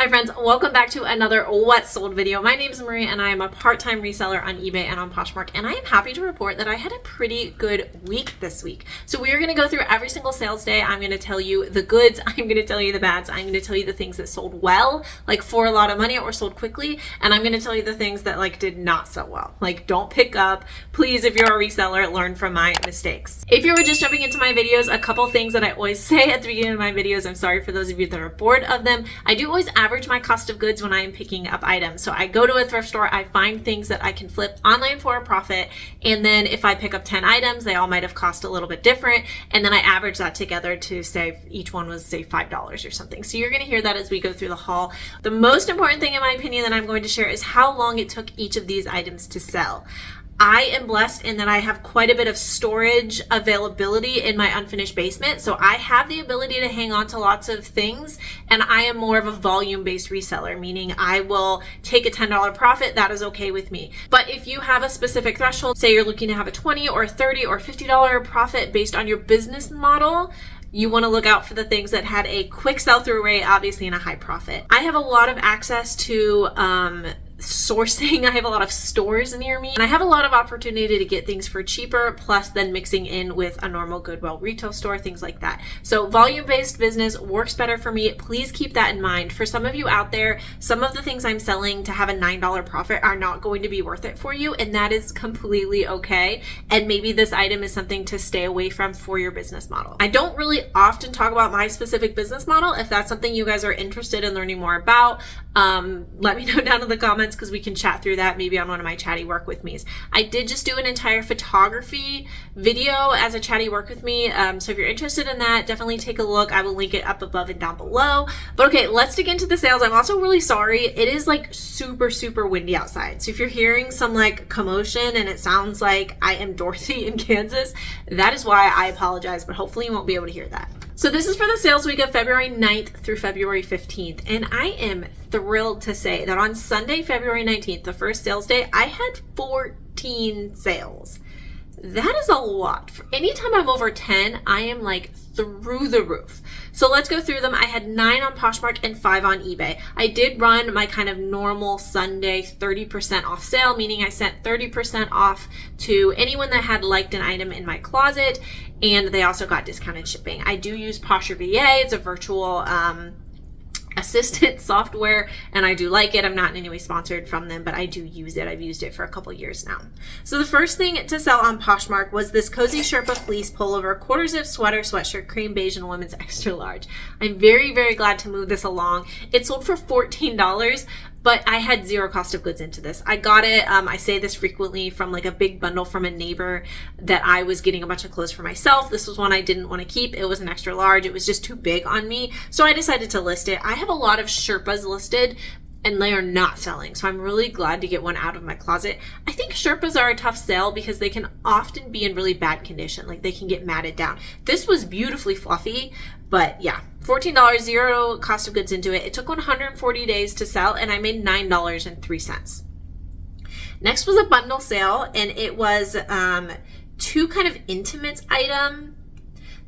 Hi friends, welcome back to another What Sold video. My name is Maria and I am a part-time reseller on eBay and on Poshmark, and I am happy to report that I had a pretty good week this week. So we are going to go through every single sales day. I'm going to tell you the goods, I'm going to tell you the bads, I'm going to tell you the things that sold well, like for a lot of money or sold quickly, and I'm going to tell you the things that like did not sell well. Like don't pick up. Please, if you're a reseller, learn from my mistakes. If you're just jumping into my videos, a couple things that I always say at the beginning of my videos, I'm sorry for those of you that are bored of them. I do always average my cost of goods when I am picking up items. So I go to a thrift store, I find things that I can flip online for a profit, and then if I pick up 10 items, they all might have cost a little bit different, and then I average that together to say each one was say $5 or something. So you're going to hear that as we go through the haul. The most important thing in my opinion that I'm going to share is how long it took each of these items to sell. I am blessed in that I have quite a bit of storage availability in my unfinished basement. So I have the ability to hang on to lots of things, and I am more of a volume-based reseller, meaning I will take a $10 profit. That is okay with me. But if you have a specific threshold, say you're looking to have a $20 or $30 or $50 profit based on your business model, you want to look out for the things that had a quick sell-through rate, obviously, and a high profit. I have a lot of access to sourcing. I have a lot of stores near me, and I have a lot of opportunity to get things for cheaper, plus then mixing in with a normal Goodwill retail store, things like that. So volume-based business works better for me. Please keep that in mind. For some of you out there, some of the things I'm selling to have a $9 profit are not going to be worth it for you, and that is completely okay. And maybe this item is something to stay away from for your business model. I don't really often talk about my specific business model. If that's something you guys are interested in learning more about, let me know down in the comments, because we can chat through that maybe on one of my chatty work with me's. I did just do an entire photography video as a chatty work with me. So if you're interested in that, definitely take a look. I will link it up above and down below. But okay, let's dig into the sales. I'm also really sorry. It is like super windy outside. So if you're hearing some like commotion and it sounds like I am Dorothy in Kansas, that is why. I apologize, but hopefully you won't be able to hear that. So this is for the sales week of February 9th through February 15th. And I am thrilled to say that on Sunday, February 19th, the first sales day, I had 14 sales. That is a lot. Anytime I'm over 10, I am like through the roof. So let's go through them. I had 9 on Poshmark and 5 on eBay. I did run my kind of normal Sunday 30% off sale, meaning I sent 30% off to anyone that had liked an item in my closet, and they also got discounted shipping. I do use Poshmark VA. It's a virtual assistant software, and I do like it. I'm not in any way sponsored from them, but I do use it. I've used it for a couple years now. So the first thing to sell on Poshmark was this Cozy Sherpa fleece pullover, quarter zip sweater, sweatshirt, cream beige, and women's extra large. I'm very glad to move this along. It sold for $14, but I had zero cost of goods into this. I got it, I say this frequently, from like a big bundle from a neighbor that I was getting a bunch of clothes for myself. This was one I didn't want to keep. It was an extra large. It was just too big on me. So I decided to list it. I have a lot of Sherpas listed, and they are not selling. So I'm really glad to get one out of my closet. I think Sherpas are a tough sell because they can often be in really bad condition. Like they can get matted down. This was beautifully fluffy, but yeah, $14, zero cost of goods into it. It took 140 days to sell, and I made $9.03. Next was a bundle sale, and it was 2 kind of intimates item.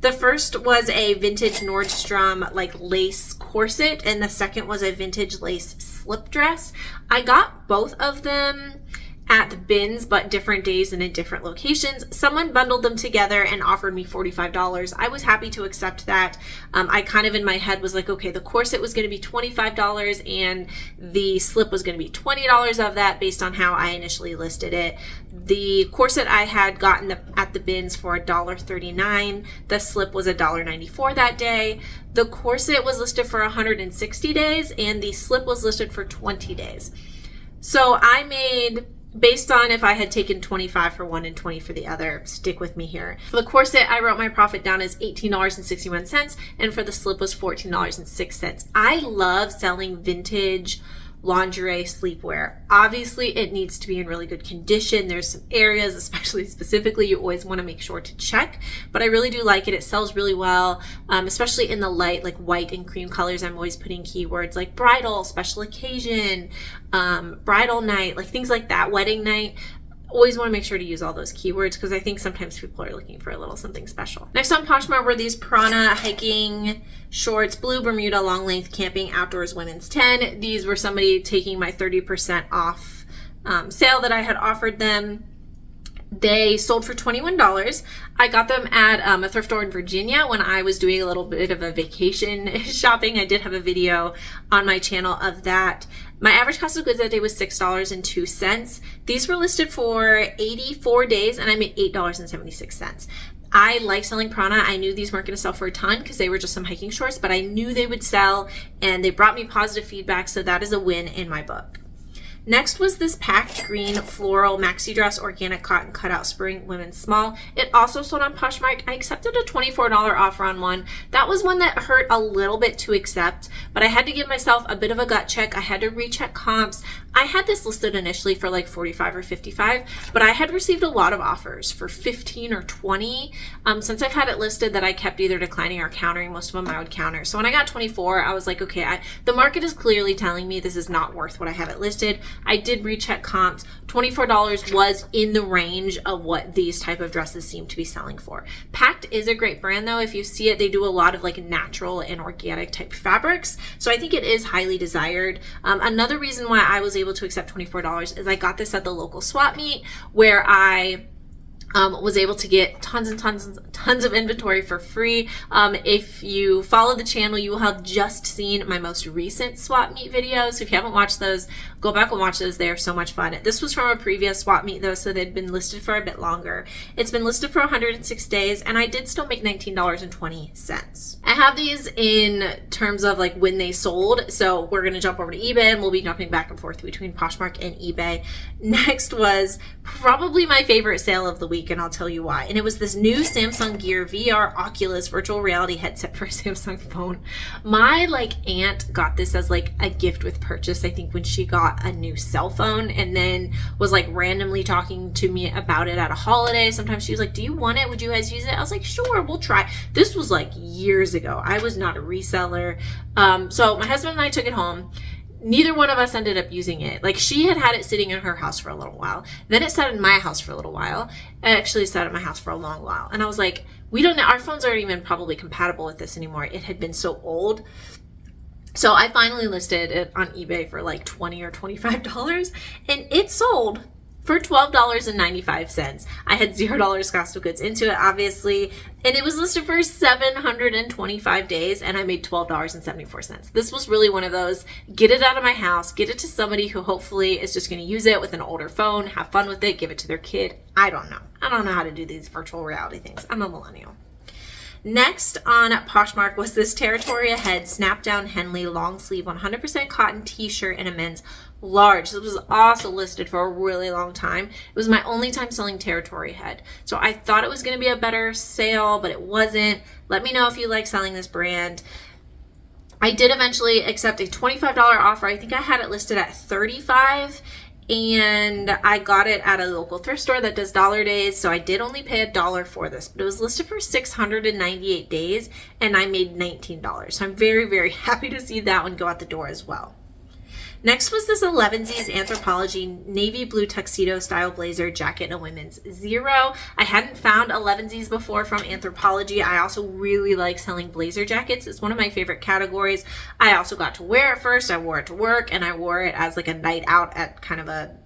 The first was a vintage Nordstrom like lace corset, and the second was a vintage lace slip dress. I got both of them at the bins, but different days and in different locations. Someone bundled them together and offered me $45. I was happy to accept that. I kind of in my head was like, okay, the corset was going to be $25 and the slip was going to be $20 of that based on how I initially listed it. The corset I had gotten at the bins for $1.39. The slip was $1.94 that day. The corset was listed for 160 days and the slip was listed for 20 days. So I made, based on if I had taken 25 for one and 20 for the other, stick with me here. For the corset, I wrote my profit down as $18.61, and for the slip was $14.06. I love selling vintage lingerie sleepwear. Obviously, it needs to be in really good condition. There's some areas, especially specifically, you always want to make sure to check, but I really do like it. It sells really well, especially in the light, like white and cream colors. I'm always putting keywords like bridal, special occasion, bridal night, like things like that, wedding night. always want to make sure to use all those keywords because I think sometimes people are looking for a little something special. Next on Poshmark were these Prana hiking shorts, blue Bermuda long length camping outdoors women's 10. These were somebody taking my 30% off sale that I had offered them. They sold for $21. I got them at a thrift store in Virginia when I was doing a little bit of a vacation shopping. I did have a video on my channel of that. My average cost of goods that day was $6.02. These were listed for 84 days and I made $8.76. I like selling Prana. I knew these weren't going to sell for a ton because they were just some hiking shorts, but I knew they would sell and they brought me positive feedback, so that is a win in my book. Next was this packed green floral maxi dress organic cotton cutout spring women's small. It also sold on Poshmark. I accepted a $24 offer on one. That was one that hurt a little bit to accept, but I had to give myself a bit of a gut check. I had to recheck comps. I had this listed initially for like 45 or 55, but I had received a lot of offers for 15 or 20. Since I've had it listed that I kept either declining or countering, most of them I would counter. So when I got 24, I was like, okay, the market is clearly telling me this is not worth what I have it listed. I did recheck comps. $24 was in the range of what these type of dresses seem to be selling for. Packed is a great brand though. If you see it, they do a lot of like natural and organic type fabrics. So I think it is highly desired. Another reason why I was able to accept $24 is I got this at the local swap meet where I was able to get tons and tons of inventory for free. If you follow the channel, you will have just seen my most recent swap meet videos. So if you haven't watched those, go back and watch those. They are so much fun. This was from a previous swap meet though, so they'd been listed for a bit longer. It's been listed for 106 days and I did still make $19.20. I have these in terms of like when they sold. So we're going to jump over to eBay and we'll be jumping back and forth between Poshmark and eBay. Next was probably my favorite sale of the week, and I'll tell you why. And it was this new Samsung Gear VR Oculus virtual reality headset for a Samsung phone. My aunt got this as like a gift with purchase, I think, when she got a new cell phone, and then was like randomly talking to me about it at a holiday. Sometimes she was like, do you want it? Would you guys use it? I was like, sure, we'll try. This was like years ago. I was not a reseller. So my husband and I took it home. Neither one of us ended up using it. Like, she had it sitting in her house for a little while. Then it sat in my house for a little while. It actually sat at my house for a long while. And I was like, we don't know. Our phones aren't even probably compatible with this anymore. It had been so old. So I finally listed it on eBay for like $20 or $25. And it sold for $12.95. I had $0 cost of goods into it, obviously, and it was listed for 725 days, and I made $12.74. This was really one of those, get it out of my house, get it to somebody who hopefully is just going to use it with an older phone, have fun with it, give it to their kid. I don't know. I don't know how to do these virtual reality things. I'm a millennial. Next on Poshmark was this Territory Ahead Snap Down Henley long sleeve 100% cotton t-shirt in a men's large. This was also listed for a really long time. It was my only time selling Territory Ahead. So I thought it was going to be a better sale, but it wasn't. Let me know if you like selling this brand. I did eventually accept a $25 offer. I think I had it listed at $35. And I got it at a local thrift store that does dollar days, so I did only pay $1 for this, but it was listed for 698 days, and I made $19. So I'm very, very happy to see that one go out the door as well. Next was this 11Z's Anthropologie navy blue tuxedo style blazer jacket in a women's 0. I hadn't found 11Z's before from Anthropologie. I also really like selling blazer jackets. It's one of my favorite categories. I also got to wear it first. I wore it to work, and I wore it as like a night out at kind of a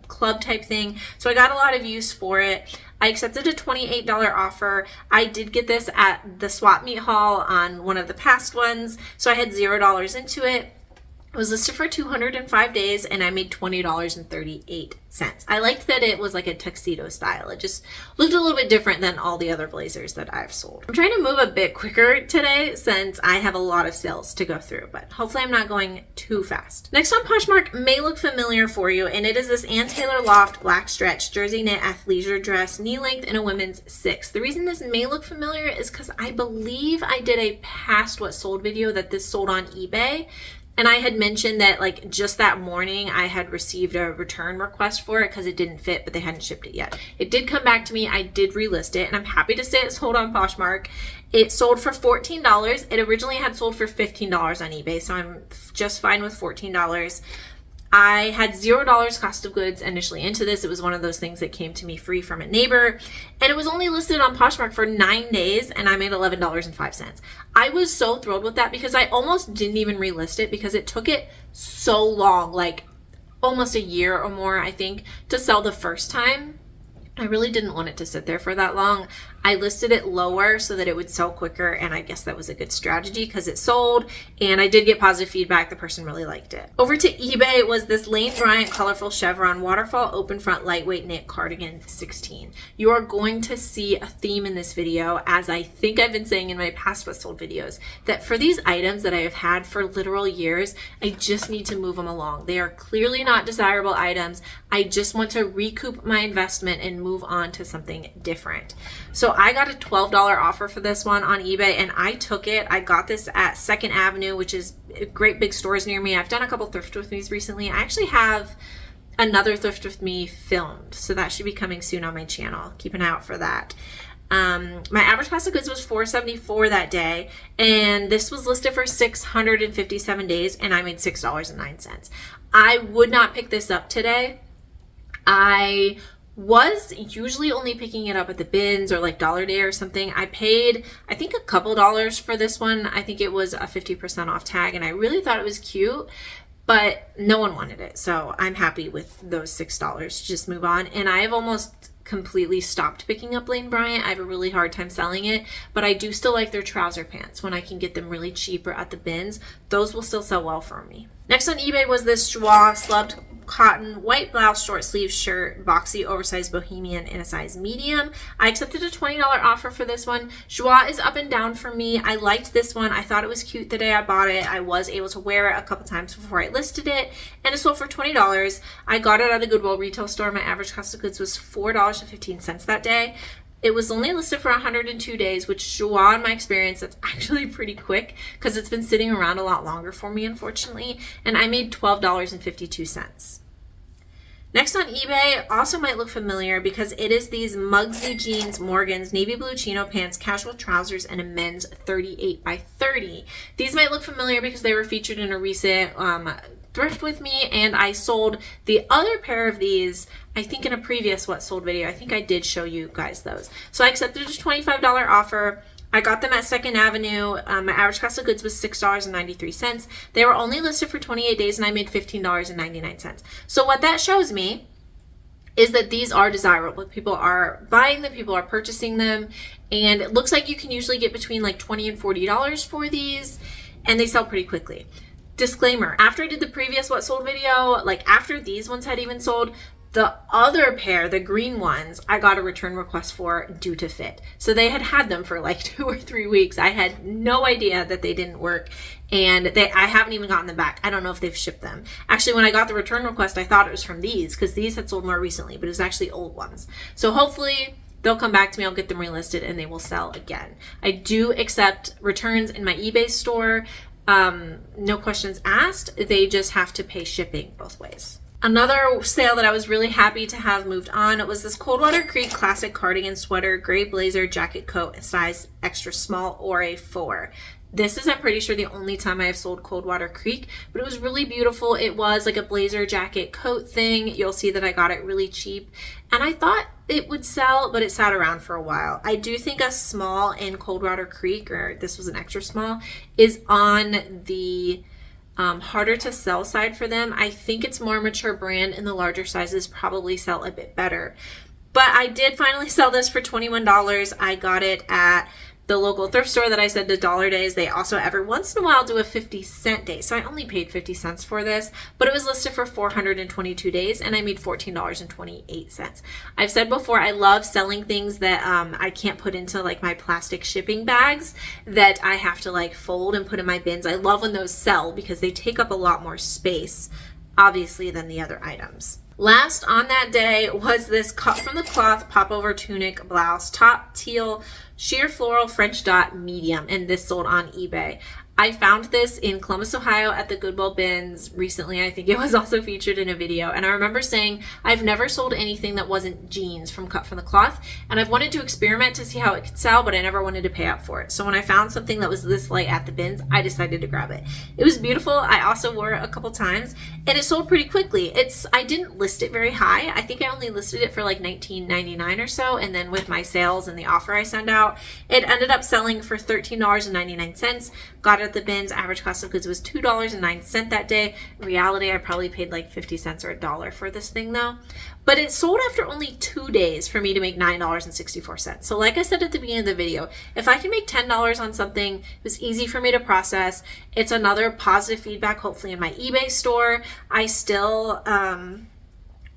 club type thing. So I got a lot of use for it. I accepted a $28 offer. I did get this at the swap meet haul on one of the past ones, so I had $0 into it. It was listed for 205 days, and I made $20.38. I liked that it was like a tuxedo style. It just looked a little bit different than all the other blazers that I've sold. I'm trying to move a bit quicker today since I have a lot of sales to go through, but hopefully I'm not going too fast. Next on Poshmark may look familiar for you, and it is this Ann Taylor Loft black stretch jersey knit athleisure dress, knee length in a women's 6. The reason this may look familiar is because I believe I did a past what sold video that this sold on eBay. And I had mentioned that like just that morning I had received a return request for it because it didn't fit, but they hadn't shipped it yet. It did come back to me. I did relist it, and I'm happy to say it sold on Poshmark. It sold for $14. It originally had sold for $15 on eBay, so I'm just fine with $14. I had $0 cost of goods initially into this. It was one of those things that came to me free from a neighbor, and it was only listed on Poshmark for 9 days, and I made $11.05. I was so thrilled with that because I almost didn't even relist it because it took it so long, like almost a year or more, I think, to sell the first time. I really didn't want it to sit there for that long. I listed it lower so that it would sell quicker, and I guess that was a good strategy because it sold, and I did get positive feedback. The person really liked it. Over to eBay was this Lane Bryant colorful chevron waterfall open front lightweight knit cardigan 16. You are going to see a theme in this video, as I think I've been saying in my past what sold videos, that for these items that I have had for literal years, I just need to move them along. They are clearly not desirable items. I just want to recoup my investment and move on to something different. So I got a $12 offer for this one on eBay, and I took it. I got this at 2nd Avenue, which is great big stores near me. I've done a couple thrift with me's recently. I actually have another thrift with me filmed, so that should be coming soon on my channel. Keep an eye out for that. My average cost of goods was $4.74 that day, and this was listed for 657 days, and I made $6.09. I would not pick this up today. I was usually only picking it up at the bins or like Dollar Day or something. I paid, I think, a couple dollars for this one. I think it was a 50% off tag, and I really thought it was cute, but no one wanted it. So I'm happy with those $6. Just move on. And I have almost completely stopped picking up Lane Bryant. I have a really hard time selling it, but I do still like their trouser pants when I can get them really cheaper at the bins. Those will still sell well for me. Next on eBay was this Joie slubbed cotton white blouse short sleeve shirt, boxy oversized bohemian in a size medium. I accepted a $20 offer for this one. Joie is up and down for me. I liked this one. I thought it was cute the day I bought it. I was able to wear it a couple times before I listed it, and it sold for $20. I got it at a Goodwill retail store. My average cost of goods was $4.15 that day. It was only listed for 102 days, which, Joie, in my experience, that's actually pretty quick because it's been sitting around a lot longer for me, unfortunately, and I made $12.52. Next on eBay also might look familiar because it is these Mugsy jeans, Morgans, navy blue chino pants, casual trousers, and a men's 38 by 30. These might look familiar because they were featured in a recent thrift with me, and I sold the other pair of these, I think, in a previous what sold video. I think I did show you guys those. So I accepted a $25 offer. I got them at 2nd Avenue. My average cost of goods was $6.93. They were only listed for 28 days, and I made $15.99. So what that shows me is that these are desirable. People are buying them, people are purchasing them, and it looks like you can usually get between like $20 and $40 for these, and they sell pretty quickly. Disclaimer, after I did the previous what sold video, like after these ones had even sold, the other pair, the green ones, I got a return request for due to fit. So they had them for like 2 or 3 weeks. I had no idea that they didn't work, and I haven't even gotten them back. I don't know if they've shipped them. Actually, when I got the return request, I thought it was from these because these had sold more recently, but it was actually old ones. So hopefully they'll come back to me. I'll get them relisted and they will sell again. I do accept returns in my eBay store. No questions asked. They just have to pay shipping both ways. Another sale that I was really happy to have moved on was this Coldwater Creek classic cardigan sweater, gray blazer, jacket coat, size extra small or a 4. This is, I'm pretty sure, the only time I have sold Coldwater Creek, but it was really beautiful. It was like a blazer jacket coat thing. You'll see that I got it really cheap, and I thought it would sell, but it sat around for a while. I do think a small in Coldwater Creek, or this was an extra small, is on the harder to sell side for them. I think it's more mature brand, and the larger sizes probably sell a bit better. But I did finally sell this for $21. I got it at the local thrift store that I said the Dollar Days. They also every once in a while do a 50-cent day. So I only paid 50 cents for this, but it was listed for 422 days, and I made $14.28. I've said before, I love selling things that I can't put into like my plastic shipping bags that I have to like fold and put in my bins. I love when those sell because they take up a lot more space, obviously, than the other items. Last on that day was this cut from the cloth popover tunic blouse, top teal sheer floral French dot medium, and this sold on eBay. I found this in Columbus, Ohio at the Goodwill bins recently. I think it was also featured in a video. And I remember saying, I've never sold anything that wasn't jeans from cut from the cloth. And I've wanted to experiment to see how it could sell, but I never wanted to pay up for it. So when I found something that was this light at the bins, I decided to grab it. It was beautiful. I also wore it a couple times and it sold pretty quickly. I didn't list it very high. I think I only listed it for like $19.99 or so. And then with my sales and the offer I send out, it ended up selling for $13.99. Got it at the bins. Average cost of goods was $2.09 that day. In reality, I probably paid like 50 cents or $1 for this thing though. But it sold after only 2 days for me to make $9.64. So like I said at the beginning of the video, if I can make $10 on something, it was easy for me to process. It's another positive feedback, hopefully in my eBay store. I still,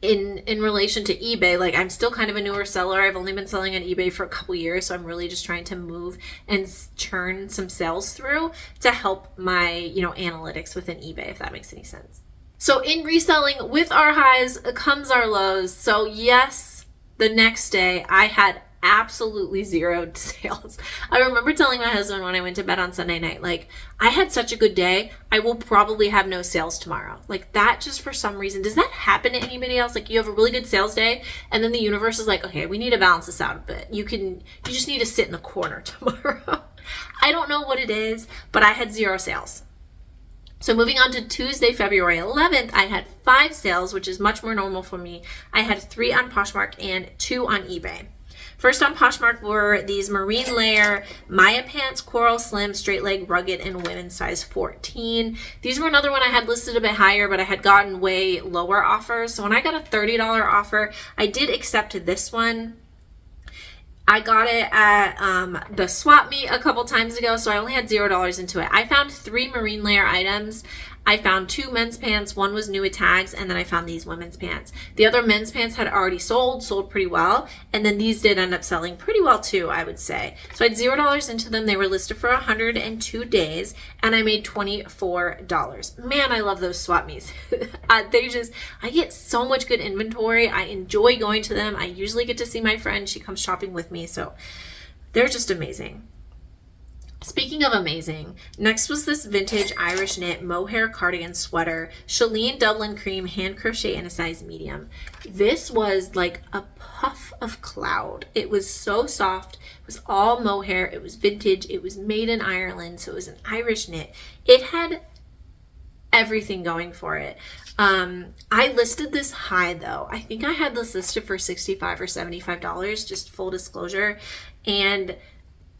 in relation to eBay, like I'm still kind of a newer seller. I've only been selling on eBay for a couple years, so I'm really just trying to move and churn some sales through to help my, analytics within eBay, if that makes any sense. So in reselling, with our highs comes our lows. So yes, the next day I had absolutely zero sales. I remember telling my husband when I went to bed on Sunday night, like, I had such a good day, I will probably have no sales tomorrow. Like that, just for some reason, does that happen to anybody else? Like you have a really good sales day and then the universe is like, okay, we need to balance this out a bit. You just need to sit in the corner tomorrow. I don't know what it is, but I had zero sales. So moving on to Tuesday, February 11th, I had 5 sales, which is much more normal for me. I had 3 on Poshmark and 2 on eBay. First on Poshmark were these marine layer Maya pants, coral slim, straight leg, rugged, and women's size 14. These were another one I had listed a bit higher, but I had gotten way lower offers. So when I got a $30 offer, I did accept this one. I got it at the swap meet a couple times ago, so I only had $0 into it. I found 3 marine layer items. I found 2 men's pants, 1 was new with tags, and then I found these women's pants. The other men's pants had already sold pretty well, and then these did end up selling pretty well too, I would say. So I had $0 into them. They were listed for 102 days, and I made $24. Man, I love those swap meets. I get so much good inventory. I enjoy going to them. I usually get to see my friend. She comes shopping with me, so they're just amazing. Speaking of amazing, next was this vintage Irish knit mohair cardigan sweater, chalene Dublin cream, hand crochet in a size medium. This was like a puff of cloud. It was so soft. It was all mohair. It was vintage. It was made in Ireland, so it was an Irish knit. It had everything going for it. I listed this high though. I think I had this listed for $65 or $75, just full disclosure. And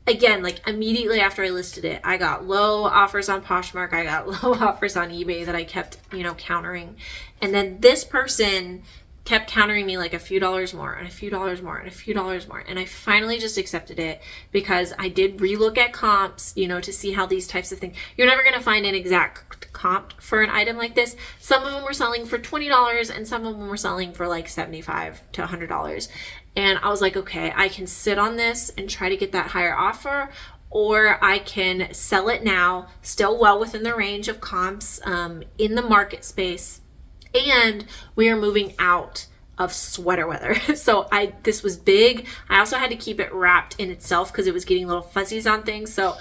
again, like immediately after I listed it, I got low offers on Poshmark. I got low offers on eBay that I kept, countering. And then this person kept countering me like a few dollars more and a few dollars more and a few dollars more. And I finally just accepted it because I did relook at comps, to see how these types of things, you're never going to find an exact comp for an item like this. Some of them were selling for $20 and some of them were selling for like $75 to $100. And I was like, okay, I can sit on this and try to get that higher offer, or I can sell it now, still well within the range of comps in the market space. And we are moving out of sweater weather. So this was big. I also had to keep it wrapped in itself because it was getting little fuzzies on things. So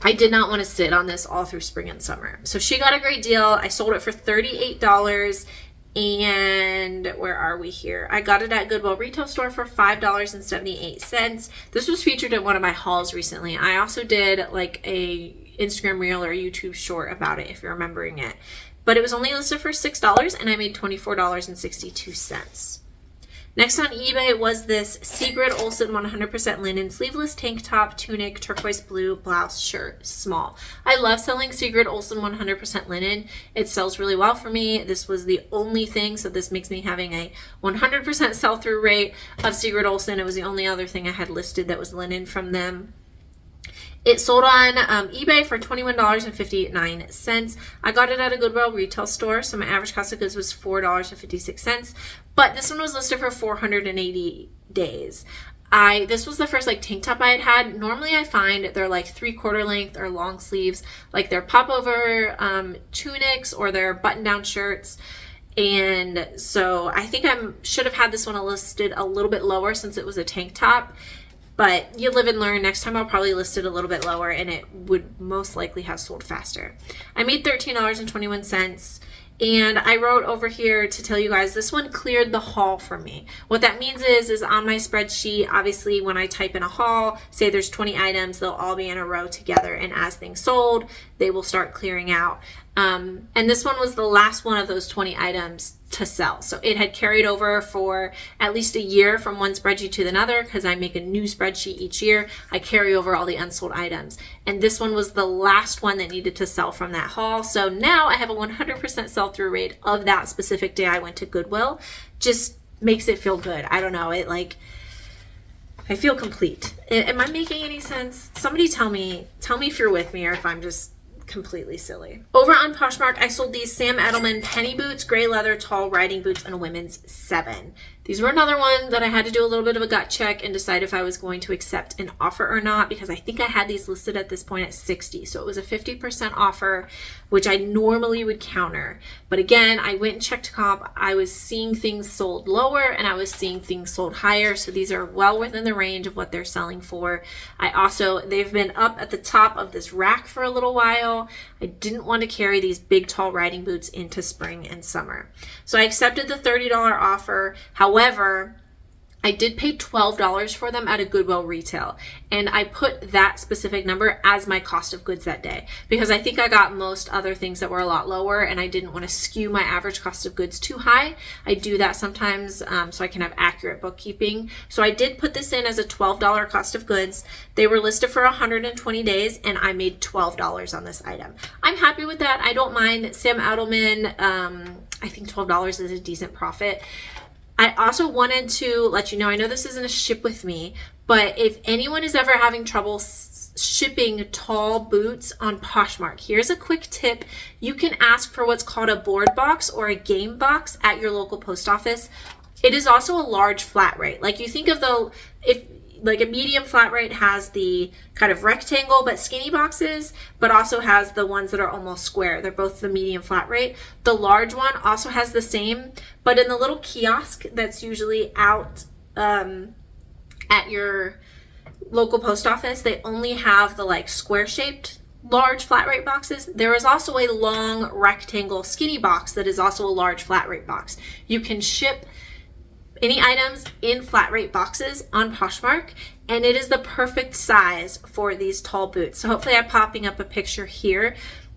I did not want to sit on this all through spring and summer. So she got a great deal. I sold it for $38. And where are we here? I got it at Goodwill retail store for $5.78. This was featured in one of my hauls recently. I also did like a Instagram reel or YouTube short about it, if you're remembering it. But it was only listed for $6 and I made $24.62. Next on eBay was this Sigrid Olsen 100% linen sleeveless tank top, tunic, turquoise blue blouse shirt, small. I love selling Sigrid Olsen 100% linen. It sells really well for me. This was the only thing, so this makes me having a 100% sell-through rate of Sigrid Olsen. It was the only other thing I had listed that was linen from them. It sold on eBay for $21.59. I got it at a Goodwill retail store, so my average cost of goods was $4.56. But this one was listed for 480 days. This was the first like tank top I had. Normally I find they're like 3/4 length or long sleeves, like they're popover tunics or they're button-down shirts. And so I think I should have had this one listed a little bit lower since it was a tank top. but you live and learn. Next time I'll probably list it a little bit lower and it would most likely have sold faster. I made $13.21. And I wrote over here to tell you guys, this one cleared the haul for me. What that means is on my spreadsheet, obviously when I type in a haul, say there's 20 items, they'll all be in a row together. And as things sold, they will start clearing out. And this one was the last one of those 20 items to sell. So it had carried over for at least a year from one spreadsheet to another, because I make a new spreadsheet each year. I carry over all the unsold items. And this one was the last one that needed to sell from that haul. So now I have a 100% sell-through rate of that specific day I went to Goodwill. Just makes it feel good. I don't know. I feel complete. Am I making any sense? Somebody tell me if you're with me or if I'm just completely silly. Over on Poshmark, I sold these Sam Edelman penny boots, gray leather, tall riding boots, and a women's 7. These were another one that I had to do a little bit of a gut check and decide if I was going to accept an offer or not, because I think I had these listed at this point at 60. So it was a 50% offer, which I normally would counter. But again, I went and checked comp. I was seeing things sold lower and I was seeing things sold higher. So these are well within the range of what they're selling for. They've been up at the top of this rack for a little while. I didn't want to carry these big, tall riding boots into spring and summer. So I accepted the $30 offer. However, I did pay $12 for them at a Goodwill retail, and I put that specific number as my cost of goods that day because I think I got most other things that were a lot lower, and I didn't want to skew my average cost of goods too high. I do that sometimes so I can have accurate bookkeeping. So I did put this in as a $12 cost of goods. They were listed for 120 days, and I made $12 on this item. I'm happy with that. I don't mind. Sam Edelman, I think $12 is a decent profit. I also wanted to let you know, I know this isn't a ship with me, but if anyone is ever having trouble shipping tall boots on Poshmark, here's a quick tip. You can ask for what's called a board box or a game box at your local post office. It is also a large flat rate. Like you think of like a medium flat rate has the kind of rectangle but skinny boxes, but also has the ones that are almost square. They're both the medium flat rate. The large one also has the same, but in the little kiosk that's usually out at your local post office, they only have the like square shaped large flat rate boxes. There is also a long rectangle skinny box that is also a large flat rate box. You can ship any items in flat rate boxes on Poshmark, and it is the perfect size for these tall boots. So hopefully I'm popping up a picture here,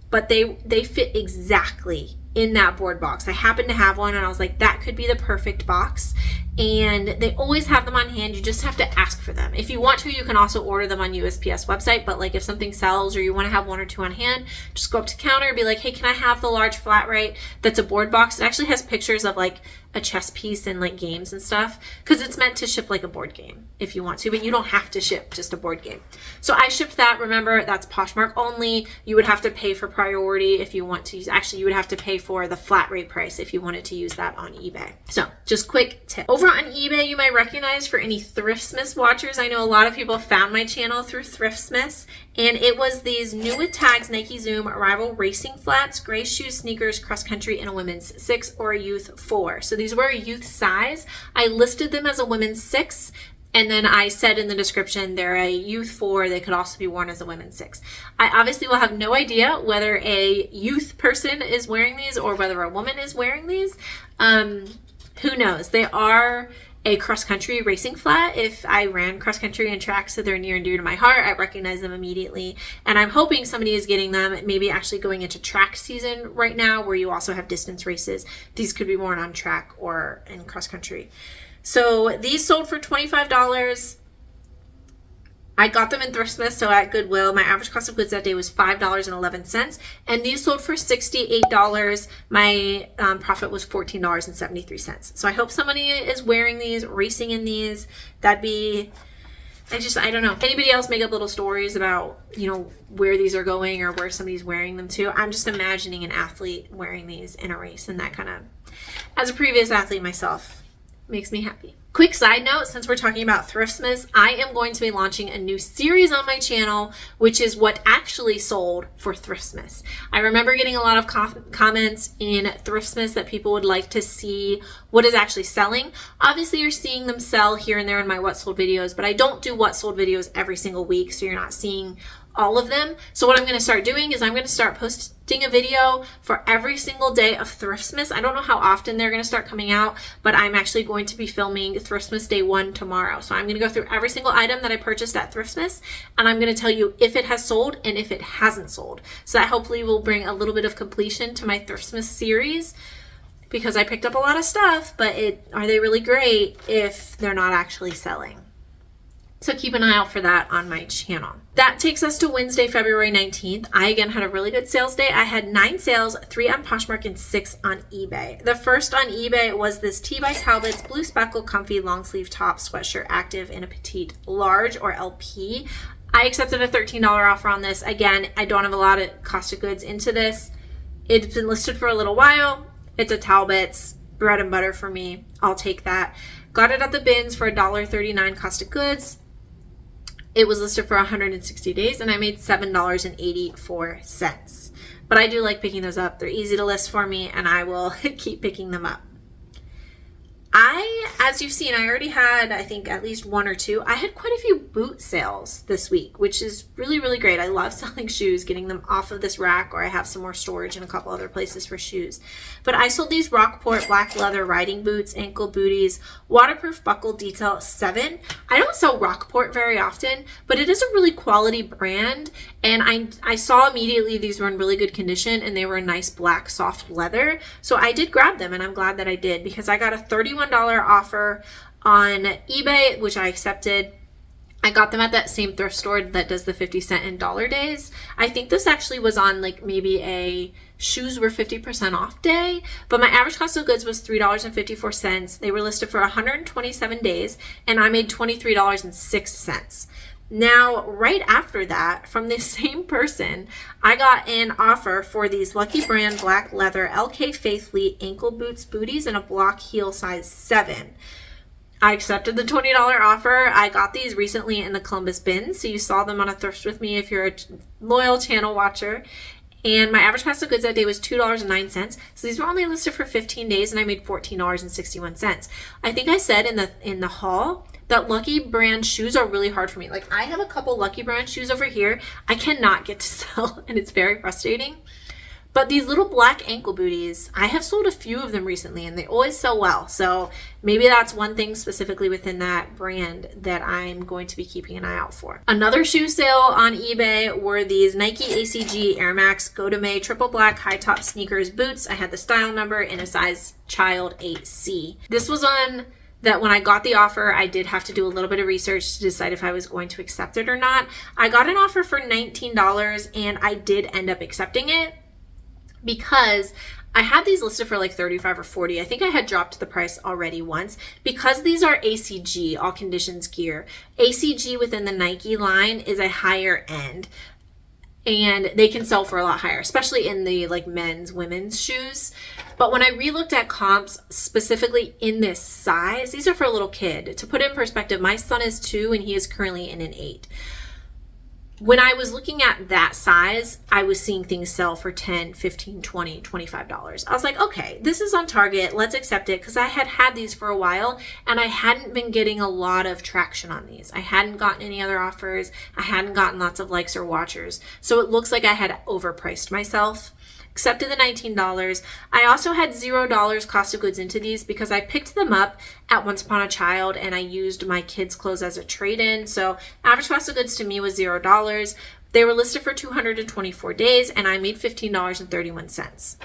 but they fit exactly in that board box. I happen to have one and I was like, that could be the perfect box. And they always have them on hand. You just have to ask for them. If you want to, you can also order them on USPS website, but like if something sells or you want to have one or two on hand, just go up to the counter and be like, hey, can I have the large flat rate that's a board box? It actually has pictures of like a chess piece and like games and stuff, because it's meant to ship like a board game if you want to, but you don't have to ship just a board game. So I shipped that. Remember, that's Poshmark only. You would have to pay for priority if you want to use, actually you would have to pay for the flat rate price if you wanted to use that on eBay. So just quick tip. Over on eBay, you might recognize for any Thriftsmiths watchers, I know a lot of people found my channel through Thriftsmiths, and it was these new with tags Nike Zoom Arrival racing flats, gray shoes, sneakers, cross country, and a women's 6 or a youth 4. So these were a youth size. I listed them as a women's 6, and then I said in the description they're a youth 4. They could also be worn as a women's 6. I obviously will have no idea whether a youth person is wearing these or whether a woman is wearing these. Who knows? They are a cross-country racing flat. If I ran cross-country and track, so they're near and dear to my heart, I recognize them immediately. And I'm hoping somebody is getting them, maybe actually going into track season right now where you also have distance races. These could be worn on track or in cross-country. So these sold for $25. I got them in Thriftsmiths, so at Goodwill. My average cost of goods that day was $5.11, and these sold for $68. My profit was $14.73. So I hope somebody is wearing these, racing in these. That'd be, I don't know. Anybody else make up little stories about, where these are going or where somebody's wearing them to? I'm just imagining an athlete wearing these in a race, and that kind of, as a previous athlete myself, Makes me happy. Quick side note, since we're talking about Thriftsmas, I am going to be launching a new series on my channel, which is what actually sold for Thriftsmas. I remember getting a lot of comments in Thriftsmas that people would like to see what is actually selling. Obviously, you're seeing them sell here and there in my what sold videos, but I don't do what sold videos every single week, so you're not seeing all of them. So what I'm going to start doing is I'm going to start posting a video for every single day of Thriftsmas. I don't know how often they're going to start coming out, but I'm actually going to be filming Thriftsmas Day 1 tomorrow. So I'm going to go through every single item that I purchased at Thriftsmas, and I'm going to tell you if it has sold and if it hasn't sold. So that hopefully will bring a little bit of completion to my Thriftsmas series, because I picked up a lot of stuff, but are they really great if they're not actually selling? So keep an eye out for that on my channel. That takes us to Wednesday, February 19th. I again had a really good sales day. I had 9 sales, 3 on Poshmark and 6 on eBay. The first on eBay was this T by Talbot's blue speckle comfy long sleeve top sweatshirt, active in a petite large or LP. I accepted a $13 offer on this. Again, I don't have a lot of cost of goods into this. It's been listed for a little while. It's a Talbot's, bread and butter for me. I'll take that. Got it at the bins for $1.39 cost of goods. It was listed for 160 days and I made $7.84. But I do like picking those up. They're easy to list for me and I will keep picking them up. As you've seen, I already had, I think, at least 1 or 2. I had quite a few boot sales this week, which is really, really great. I love selling shoes, getting them off of this rack, or I have some more storage in a couple other places for shoes. But I sold these Rockport black leather riding boots, ankle booties, waterproof buckle detail 7. I don't sell Rockport very often, but it is a really quality brand. And I saw immediately these were in really good condition and they were a nice black soft leather. So I did grab them and I'm glad that I did, because I got a $31 offer on eBay, which I accepted. I got them at that same thrift store that does the 50 cent and dollar days. I think this actually was on like maybe a shoes were 50% off day, but my average cost of goods was $3.54. They were listed for 127 days and I made $23.06. Now, right after that, from the same person, I got an offer for these Lucky Brand black leather LK Faithfully ankle booties in a block heel size 7. I accepted the $20 offer. I got these recently in the Columbus bins, so you saw them on a thrift with me if you're a loyal channel watcher. And my average cost of goods that day was $2.09. So these were only listed for 15 days and I made $14.61. I think I said in the haul that Lucky Brand shoes are really hard for me. Like, I have a couple Lucky Brand shoes over here I cannot get to sell and it's very frustrating. But these little black ankle booties, I have sold a few of them recently and they always sell well. So maybe that's one thing specifically within that brand that I'm going to be keeping an eye out for. Another shoe sale on eBay were these Nike ACG Air Max Go to May triple black high top sneakers boots. I had the style number in a size child 8C. This was on that when I got the offer, I did have to do a little bit of research to decide if I was going to accept it or not. I got an offer for $19 and I did end up accepting it, because I had these listed for like 35 or 40. I think I had dropped the price already once, because these are ACG, all conditions gear. ACG within the Nike line is a higher end and they can sell for a lot higher, especially in the like men's, women's shoes. But when I relooked at comps specifically in this size, these are for a little kid. To put it in perspective, my son is 2 and he is currently in an 8. When I was looking at that size, I was seeing things sell for $10, $15, $20, $25. I was like, okay, this is on target. Let's accept it, because I had these for a while and I hadn't been getting a lot of traction on these. I hadn't gotten any other offers. I hadn't gotten lots of likes or watchers. So it looks like I had overpriced myself. Accepted the $19. I also had $0 cost of goods into these because I picked them up at Once Upon a Child and I used my kids' clothes as a trade-in. So average cost of goods to me was $0. They were listed for 224 days and I made $15.31.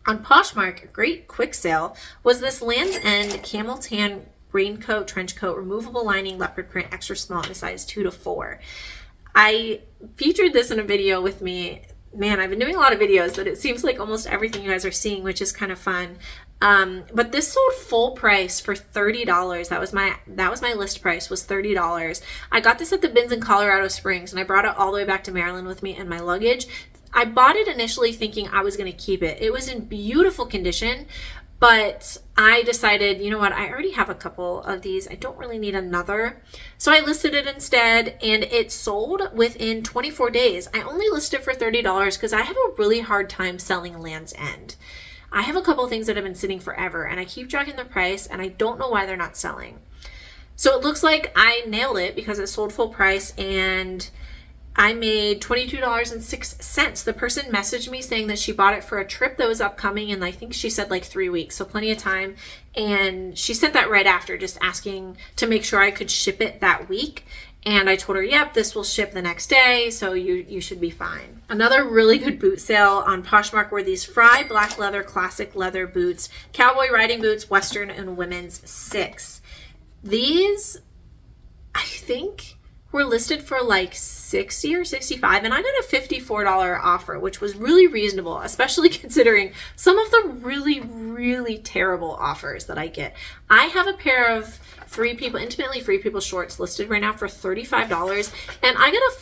On Poshmark, a great quick sale was this Land's End camel tan raincoat, trench coat, removable lining, leopard print, extra small in a size 2 to 4. I featured this in a video with me. Man, I've been doing a lot of videos, but it seems like almost everything you guys are seeing, which is kind of fun. But this sold full price for $30. That was my list price, was $30. I got this at the bins in Colorado Springs and I brought it all the way back to Maryland with me in my luggage. I bought it initially thinking I was going to keep it. It was in beautiful condition, But I decided, you know what, I already have a couple of these. I don't really need another. So I listed it instead, and it sold within 24 days. I only listed for $30 because I have a really hard time selling Land's End. I have a couple of things that have been sitting forever, and I keep tracking the price, and I don't know why they're not selling. So it looks like I nailed it because it sold full price, and I made $22.06. The person messaged me saying that she bought it for a trip that was upcoming, and I think she said like 3 weeks, so plenty of time. And she sent that right after, just asking to make sure I could ship it that week. And I told her, yep, this will ship the next day, so you should be fine. Another really good boot sale on Poshmark were these Fry black leather classic leather boots, cowboy riding boots, Western and women's 6. These, I think, were listed for like $60 or $65, and I got a $54 offer, which was really reasonable, especially considering some of the really, really terrible offers that I get. I have a pair of Intimately Free People shorts listed right now for $35, and I got a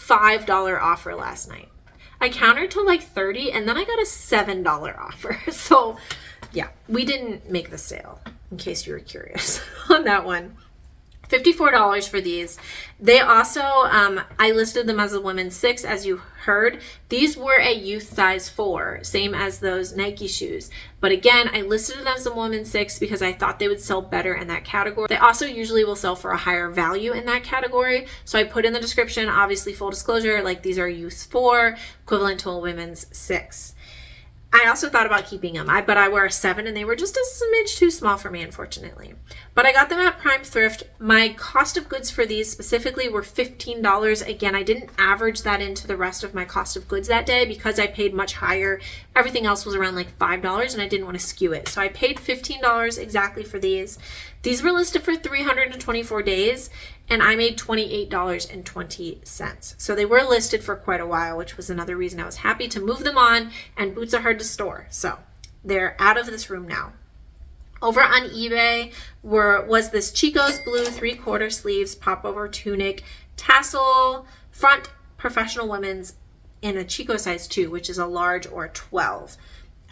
$5 offer last night. I countered to like $30, and then I got a $7 offer. So yeah, we didn't make the sale, in case you were curious on that one. $54 for these. They also, I listed them as a women's 6, as you heard. These were a youth size 4, same as those Nike shoes. But again, I listed it as a women's 6 because I thought they would sell better in that category. They also usually will sell for a higher value in that category. So I put in the description, obviously full disclosure, like these are youth 4, equivalent to a women's 6. I also thought about keeping them, but I wear a 7, and they were just a smidge too small for me, unfortunately. But I got them at Prime Thrift. My cost of goods for these specifically were $15. Again, I didn't average that into the rest of my cost of goods that day because I paid much higher. Everything else was around like $5, and I didn't want to skew it. So I paid $15 exactly for these. These were listed for 324 days, and I made $28.20. So they were listed for quite a while, which was another reason I was happy to move them on, and boots are hard to store. So they're out of this room now. Over on eBay was this Chico's blue 3/4 sleeves popover tunic, tassel, front professional women's in a Chico size 2, which is a large or 12.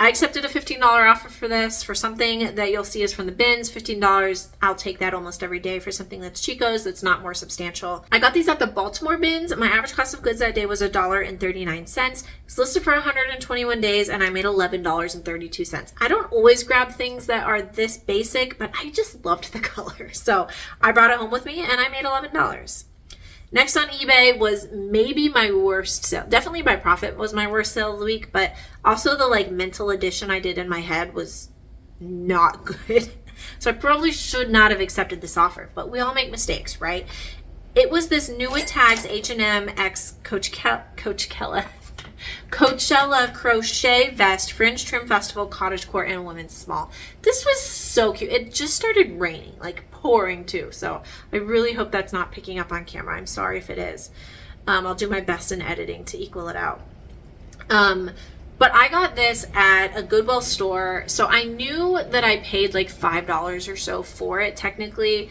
I accepted a $15 offer for this, for something that you'll see is from the bins. $15, I'll take that almost every day for something that's Chico's, that's not more substantial. I got these at the Baltimore bins. My average cost of goods that day was $1.39. It's listed for 121 days, and I made $11.32. I don't always grab things that are this basic, but I just loved the color. So I brought it home with me, and I made $11. Next on eBay was maybe my worst sale. Definitely by profit was my worst sale of the week, but also the like mental addition I did in my head was not good. So I probably should not have accepted this offer, but we all make mistakes, right? It was this new with tags H&M X Coachella crochet vest, fringe trim festival, cottagecore, and women's small. This was so cute. It just started raining, like pouring too. So I really hope that's not picking up on camera. I'm sorry if it is. I'll do my best in editing to equal it out. But I got this at a Goodwill store. So I knew that I paid like $5 or so for it technically.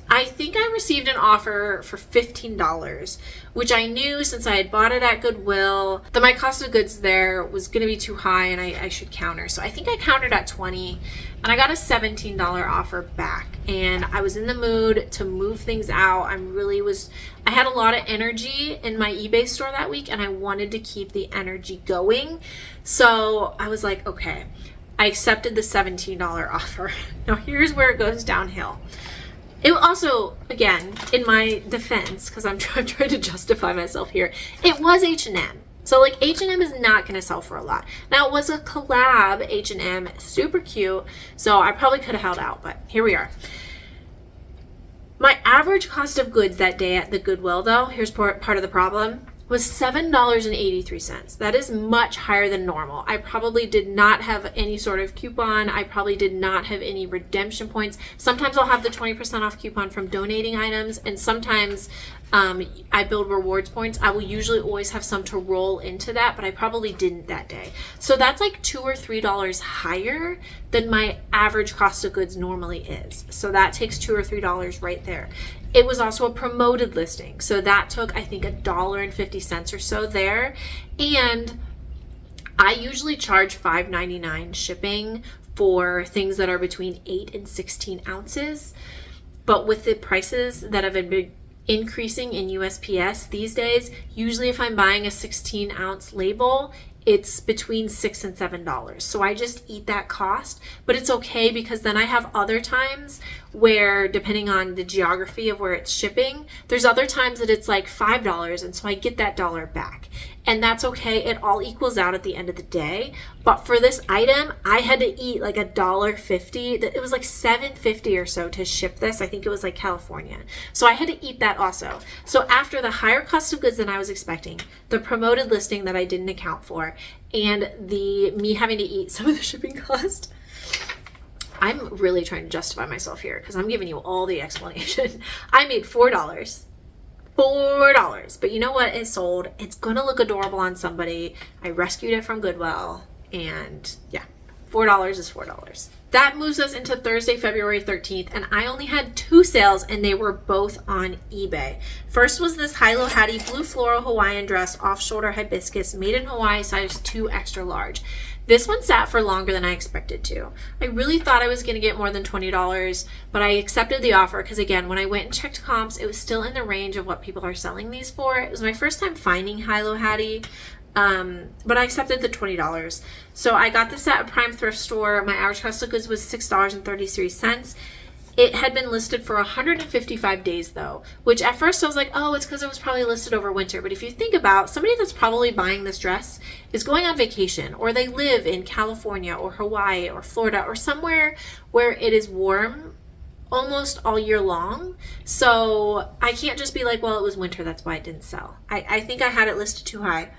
I think I received an offer for $15, which I knew since I had bought it at Goodwill that my cost of goods there was going to be too high and I should counter. So I think I countered at $20, and I got a $17 offer back. And I was in the mood to move things out. I had a lot of energy in my eBay store that week, and I wanted to keep the energy going. So I was like, okay, I accepted the $17 offer. Now here's where it goes downhill. It also, again, in my defense, because I'm trying to justify myself here, it was H&M. So like H&M is not going to sell for a lot. Now it was a collab H&M, super cute. So I probably could have held out, but here we are. My average cost of goods that day at the Goodwill, though, here's part of the problem, was $7.83. That is much higher than normal. I probably did not have any sort of coupon. I probably did not have any redemption points. Sometimes I'll have the 20% off coupon from donating items, and sometimes I build rewards points. I will usually always have some to roll into that, but I probably didn't that day. So that's like $2 or $3 higher than my average cost of goods normally is. So that takes $2 or $3 right there. It was also a promoted listing. So that took, I think, $1.50 or so there. And I usually charge $5.99 shipping for things that are between 8 and 16 ounces. But with the prices that have been increasing in USPS these days, usually if I'm buying a 16 ounce label, it's between $6 and $7. So I just eat that cost, but it's okay because then I have other times where, depending on the geography of where it's shipping, there's other times that it's like $5, and so I get that dollar back. And that's okay. It all equals out at the end of the day. But for this item, I had to eat like $1.50. It was like $7.50 or so to ship this. I think it was like California. So I had to eat that also. So after the higher cost of goods than I was expecting, the promoted listing that I didn't account for, and me having to eat some of the shipping cost, I'm really trying to justify myself here because I'm giving you all the explanation. I made $4. But you know what? It sold. It's gonna look adorable on somebody. I rescued it from Goodwill, and yeah, $4 is $4. That moves us into Thursday, February 13th, and I only had 2 sales, and they were both on eBay. First was this Hilo Hattie blue floral Hawaiian dress, off-shoulder hibiscus, made in Hawaii, size 2 extra large. This one sat for longer than I expected to. I really thought I was going to get more than $20, but I accepted the offer because, again, when I went and checked comps, it was still in the range of what people are selling these for. It was my first time finding Hilo Hattie, but I accepted the $20. So I got this at a Prime thrift store. My average cost of goods was $6.33. It had been listed for 155 days though, which at first I was like, oh, it's because it was probably listed over winter. But if you think about somebody that's probably buying this dress is going on vacation, or they live in California or Hawaii or Florida or somewhere where it is warm almost all year long. So I can't just be like, well, it was winter, that's why it didn't sell. I think I had it listed too high.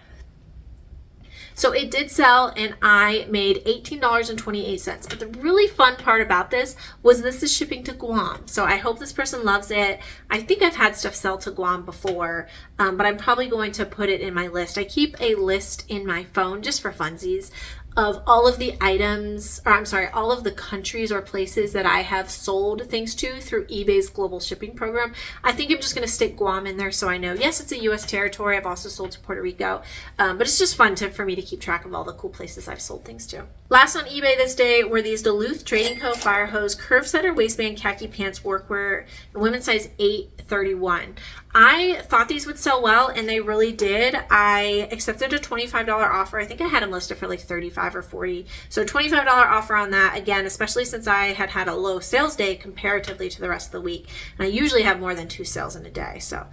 So it did sell, and I made $18.28. But the really fun part about this is shipping to Guam. So I hope this person loves it. I think I've had stuff sell to Guam before, but I'm probably going to put it in my list. I keep a list in my phone just for funsies of all of the items, all of the countries or places that I have sold things to through eBay's global shipping program. I think I'm just going to stick Guam in there so I know, yes, it's a U.S. territory. I've also sold to Puerto Rico, but it's just fun for me to keep track of all the cool places I've sold things to. Last on eBay this day were these Duluth Trading Co. Fire Hose Curve Setter Waistband Khaki Pants Workwear in women's size 831. I thought these would sell well, and they really did. I accepted a $25 offer. I think I had them listed for like $35 or $40. So $25 offer on that, again, especially since I had a low sales day comparatively to the rest of the week. And I usually have more than 2 sales in a day. So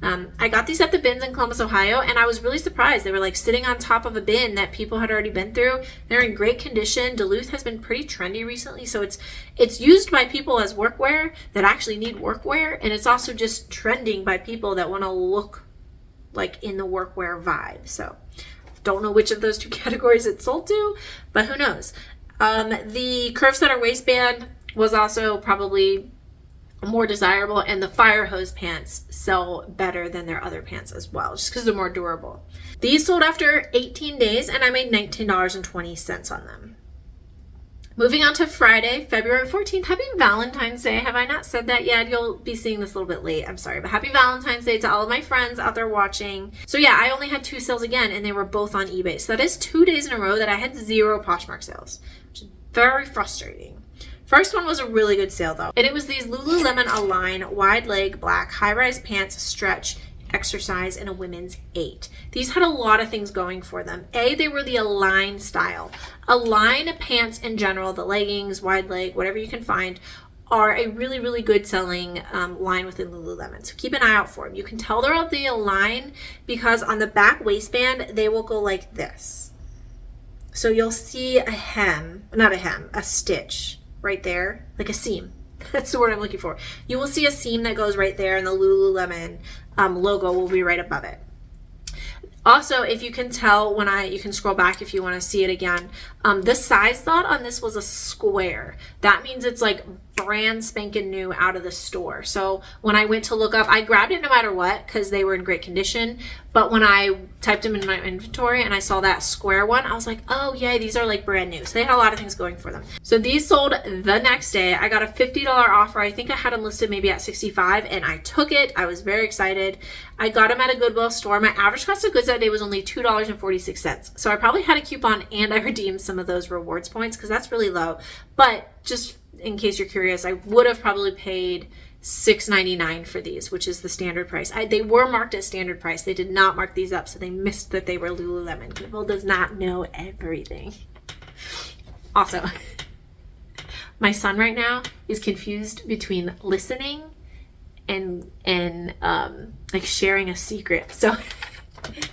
I got these at the bins in Columbus, Ohio, and I was really surprised. They were like sitting on top of a bin that people had already been through. They're in great condition. Duluth has been pretty trendy recently, so it's used by people as workwear that actually need workwear, and it's also just trending by people that want to look like in the workwear vibe. So don't know which of those 2 categories it's sold to, but who knows. The Curve Setter waistband was also probably more desirable, and the fire hose pants sell better than their other pants as well, just because they're more durable. These sold after 18 days, and I made $19.20 on them. Moving on to Friday, February 14th. Happy Valentine's Day. Have I not said that yet? You'll be seeing this a little bit late. I'm sorry, but happy Valentine's Day to all of my friends out there watching. So yeah, I only had 2 sales again, and they were both on eBay. So that is 2 days in a row that I had 0 Poshmark sales, which is very frustrating. First one was a really good sale though, and it was these Lululemon Align wide leg black high-rise pants, stretch, exercise, in a women's 8. These had a lot of things going for them. They were the Align style. Align pants in general, the leggings, wide leg, whatever you can find, are a really, really good selling line within Lululemon. So keep an eye out for them. You can tell they're of the Align because on the back waistband, they will go like this. So you'll see a stitch right there, like a seam. That's the word I'm looking for. You will see a seam that goes right there, and the Lululemon logo will be right above it. Also, if you can tell you can scroll back if you want to see it again. The size thought on this was a square. That means it's like brand spanking new out of the store. So when I went to look up, I grabbed it no matter what because they were in great condition. But when I typed them in my inventory and I saw that square one, I was like, oh yeah, these are like brand new. So they had a lot of things going for them. So these sold the next day. I got a $50 offer. I think I had them listed maybe at $65 and I took it. I was very excited. I got them at a Goodwill store. My average cost of goods that day was only $2.46. So I probably had a coupon and I redeemed some of those rewards points because that's really low. But just in case you're curious, I would have probably paid $6.99 for these, which is the standard price. They were marked as standard price. They did not mark these up, so they missed that they were Lululemon. Goodwill does not know everything. Also, my son right now is confused between listening and like sharing a secret. So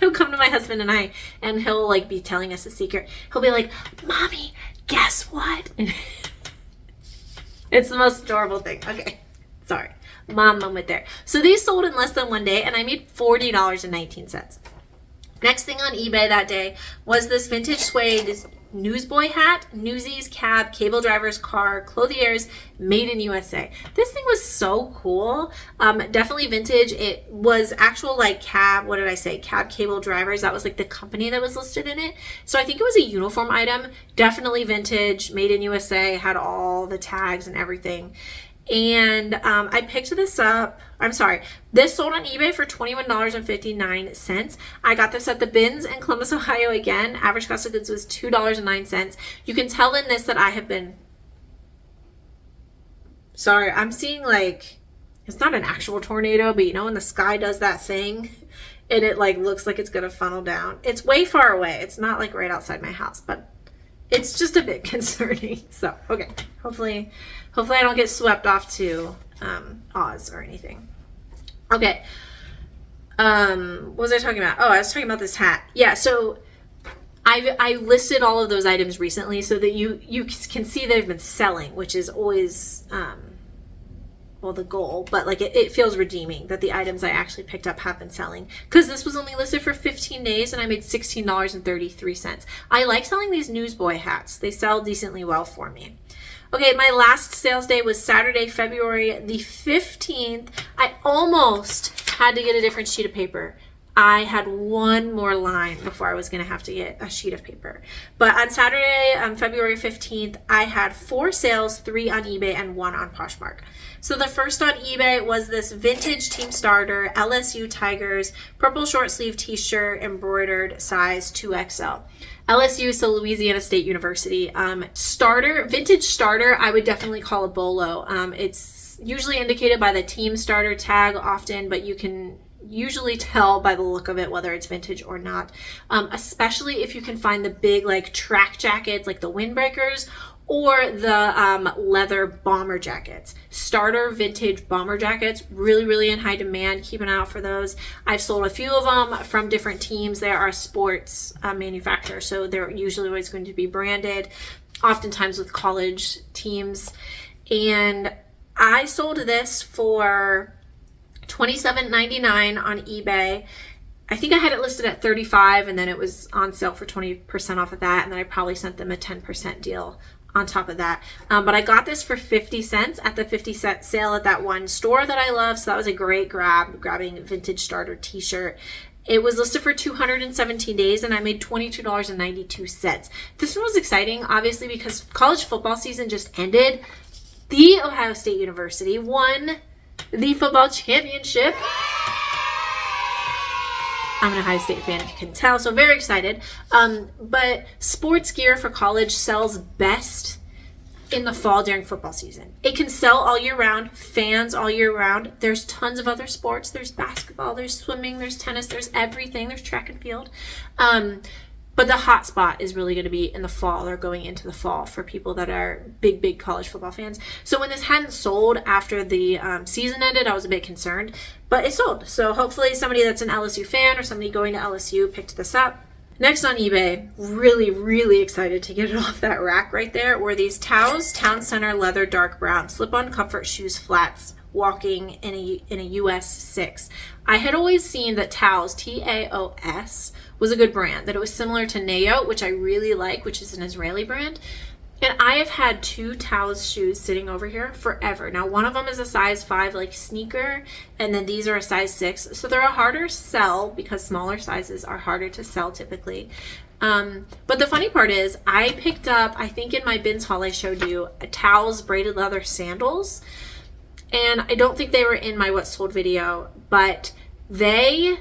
he'll come to my husband and I, and he'll like be telling us a secret. He'll be like, "Mommy, guess what?" And it's the most adorable thing. Okay, sorry. Mom moment there. So these sold in less than one day and I made $40.19. Next thing on eBay that day was this vintage suede newsboy hat, Newsies, cab, cable driver's car, clothiers, made in USA. This thing was so cool. Definitely vintage. It was actual like cab, what did I say? Cab cable drivers. That was like the company that was listed in it. So I think it was a uniform item, definitely vintage, made in USA, had all the tags and everything. And I picked this up. I'm sorry. This sold on eBay for $21.59. I got this at the bins in Columbus, Ohio again. Average cost of goods was $2.09. You can tell in this that I have been... Sorry, I'm seeing like... It's not an actual tornado, but you know when the sky does that thing and it like looks like it's going to funnel down. It's way far away. It's not like right outside my house, but it's just a bit concerning. So, okay. Hopefully I don't get swept off to Oz or anything. Okay. What was I talking about? Oh, I was talking about this hat. Yeah, so I listed all of those items recently so that you can see they've been selling, which is always well, the goal, but like it feels redeeming that the items I actually picked up have been selling, because this was only listed for 15 days and I made $16.33. I like selling these newsboy hats. They sell decently well for me. Okay, my last sales day was Saturday, February the 15th. I almost had to get a different sheet of paper. I had one more line before I was going to have to get a sheet of paper. But on Saturday, February 15th, I had 4 sales, 3 on eBay and 1 on Poshmark. So the first on eBay was this vintage team starter, LSU Tigers, purple short sleeve t-shirt, embroidered, size 2XL. LSU, so Louisiana State University. Starter, vintage starter, I would definitely call a bolo. It's usually indicated by the team starter tag often, but you can usually tell by the look of it whether it's vintage or not, especially if you can find the big like track jackets like the windbreakers or the leather bomber jackets. Starter vintage bomber jackets, really in high demand. Keep an eye out for those. I've sold a few of them from different teams. They are a sports manufacturer, so they're usually always going to be branded, oftentimes with college teams. And I sold this for $27.99 on eBay. I think I had it listed at $35 and then it was on sale for 20% off of that, and then I probably sent them a 10% deal on top of that. But I got this for 50 cents at the 50-cent sale at that one store that I love, so that was a great grabbing a vintage starter t-shirt. It was listed for 217 days and I made $22.92. This one was exciting, obviously, because college football season just ended. The Ohio State University won the football championship. I'm an Ohio State fan, if you can tell, so very excited. But sports gear for college sells best in the fall during football season. It can sell all year round, fans all year round. There's tons of other sports. There's basketball, there's swimming, there's tennis, there's everything. There's track and field. But the hot spot is really going to be in the fall or going into the fall for people that are big college football fans. So when this hadn't sold after the season ended, I was a bit concerned, but it sold. So hopefully somebody that's an LSU fan or somebody going to LSU picked this up. Next on eBay, really excited to get it off that rack right there, were these Taos Town Center leather dark brown slip-on comfort shoes flats, walking in a US 6. I had always seen that Taos, Taos, was a good brand, that it was similar to Nayo, which I really like, which is an Israeli brand. And I have had 2 Taos shoes sitting over here forever. Now, one of them is a size 5 like sneaker, and then these are a size 6. So they're a harder sell because smaller sizes are harder to sell typically. But the funny part is I picked up, I think in my bins haul I showed you, Taos braided leather sandals. And I don't think they were in my what sold video, but they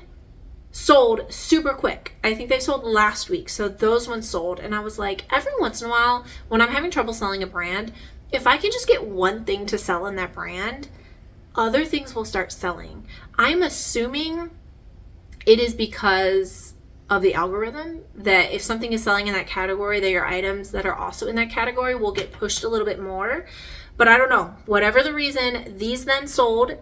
sold super quick. I think they sold last week. So those ones sold. And I was like, every once in a while, when I'm having trouble selling a brand, if I can just get one thing to sell in that brand, other things will start selling. I'm assuming it is because of the algorithm that if something is selling in that category, that your items that are also in that category will get pushed a little bit more. But I don't know. Whatever the reason, these then sold.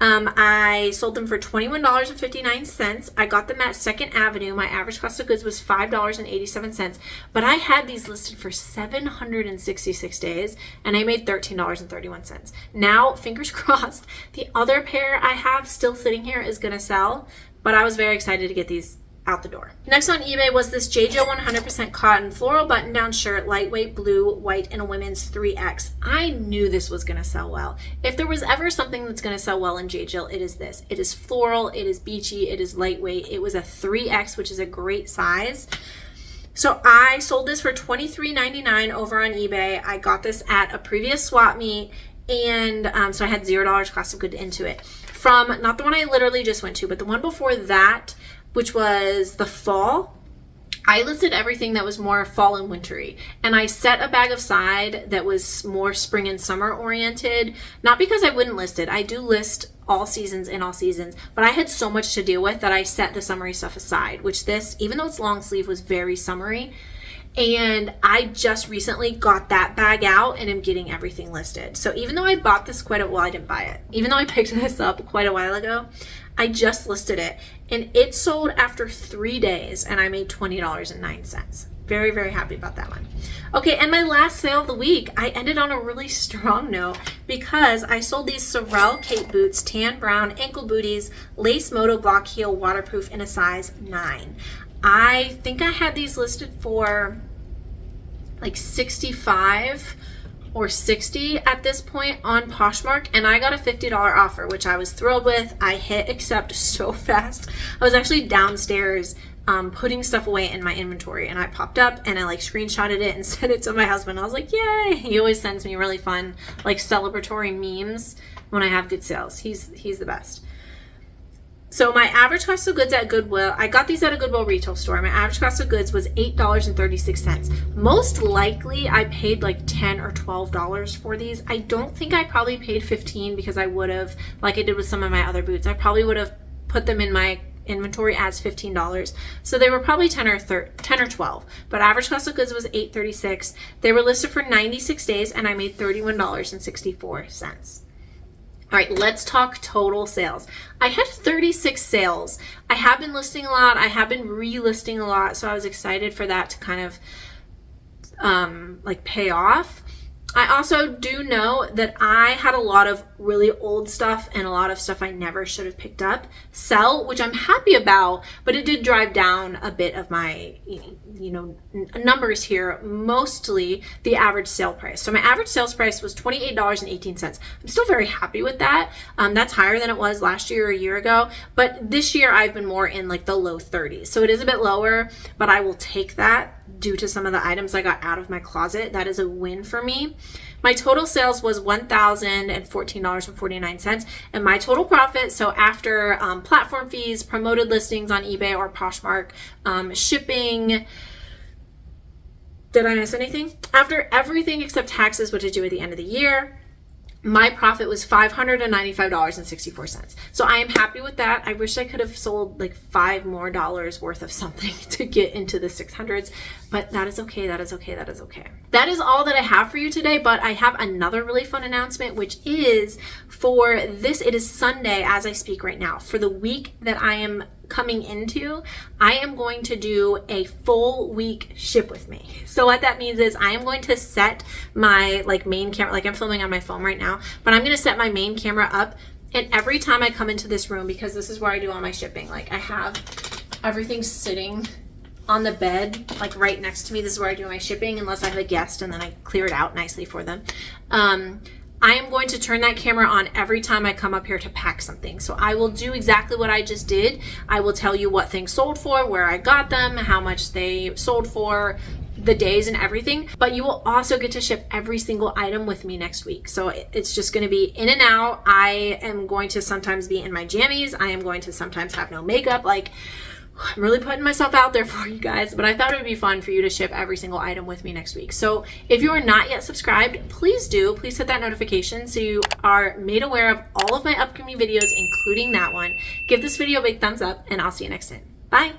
I sold them for $21.59. I got them at 2nd Avenue. My average cost of goods was $5.87, but I had these listed for 766 days and I made $13.31. Now, fingers crossed, the other pair I have still sitting here is going to sell, but I was very excited to get these out the door. Next on eBay was this JJill 100% cotton floral button-down shirt, lightweight blue, white, and a women's 3X. I knew this was going to sell well. If there was ever something that's going to sell well in JJill, it is this. It is floral, it is beachy, it is lightweight. It was a 3X, which is a great size. So I sold this for $23.99 over on eBay. I got this at a previous swap meet, and so I had $0 cost of good into it. From, not the one I literally just went to, but the one before that, which was the fall, I listed everything that was more fall and wintry. And I set a bag aside that was more spring and summer oriented, not because I wouldn't list it. I do list all seasons in all seasons, but I had so much to deal with that I set the summery stuff aside, which this, even though it's long sleeve, was very summery. And I just recently got that bag out and am getting everything listed. So even though I bought this I didn't buy it. Even though I picked this up quite a while ago, I just listed it and it sold after 3 days and I made $20.09. Very, very happy about that one. Okay, and my last sale of the week, I ended on a really strong note because I sold these Sorel Cape boots, tan brown, ankle booties, lace moto block heel, waterproof in a size 9. I think I had these listed for like $65 or $60 at this point on Poshmark, and I got a $50 offer, which I was thrilled with. I hit accept so fast. I was actually downstairs putting stuff away in my inventory, and I popped up and I like screenshotted it and sent it to my husband. I was like, yay. He always sends me really fun like celebratory memes when I have good sales. He's the best. So my average cost of goods at Goodwill, I got these at a Goodwill retail store. My average cost of goods was $8.36. Most likely I paid like $10 or $12 for these. I don't think I probably paid $15 because I would have, like I did with some of my other boots, I probably would have put them in my inventory as $15. So they were probably 10 or 12, but average cost of goods was $8.36. They were listed for 96 days and I made $31.64. All right, let's talk total sales. I had 36 sales. I have been listing a lot. I have been relisting a lot. So I was excited for that to kind of like pay off. I also do know that I had a lot of really old stuff and a lot of stuff I never should have picked up sell, which I'm happy about, but it did drive down a bit of my, numbers here, mostly the average sale price. So my average sales price was $28.18. I'm still very happy with that. That's higher than it was last year or a year ago, but this year I've been more in like the low 30s. So it is a bit lower, but I will take that due to some of the items I got out of my closet. That is a win for me. My total sales was $1,014.49, and my total profit, so after platform fees, promoted listings on eBay or Poshmark, shipping, did I miss anything? After everything except taxes, which I do at the end of the year, my profit was $595.64. So I am happy with that. I wish I could have sold like $5 more worth of something to get into the 600s, but that is okay. That is okay. That is okay. That is all that I have for you today, but I have another really fun announcement, which is for this, it is Sunday as I speak right now. For the week that I am coming into, I am going to do a full week ship with me. So what that means is I am going to set my main camera, like I'm filming on my phone right now, but I'm going to set my main camera up, and every time I come into this room, because this is where I do all my shipping, like I have everything sitting on the bed, like right next to me. This is where I do my shipping, unless I have a guest, and then I clear it out nicely for them. I am going to turn that camera on every time I come up here to pack something. So I will do exactly what I just did. I will tell you what things sold for, where I got them, how much they sold for, the days and everything. But you will also get to ship every single item with me next week. So it's just going to be in and out. I am going to sometimes be in my jammies. I am going to sometimes have no makeup. Like, I'm really putting myself out there for you guys, but I thought it would be fun for you to ship every single item with me next week. So if you are not yet subscribed, please do. Please hit that notification so you are made aware of all of my upcoming videos, including that one. Give this video a big thumbs up, and I'll see you next time. Bye.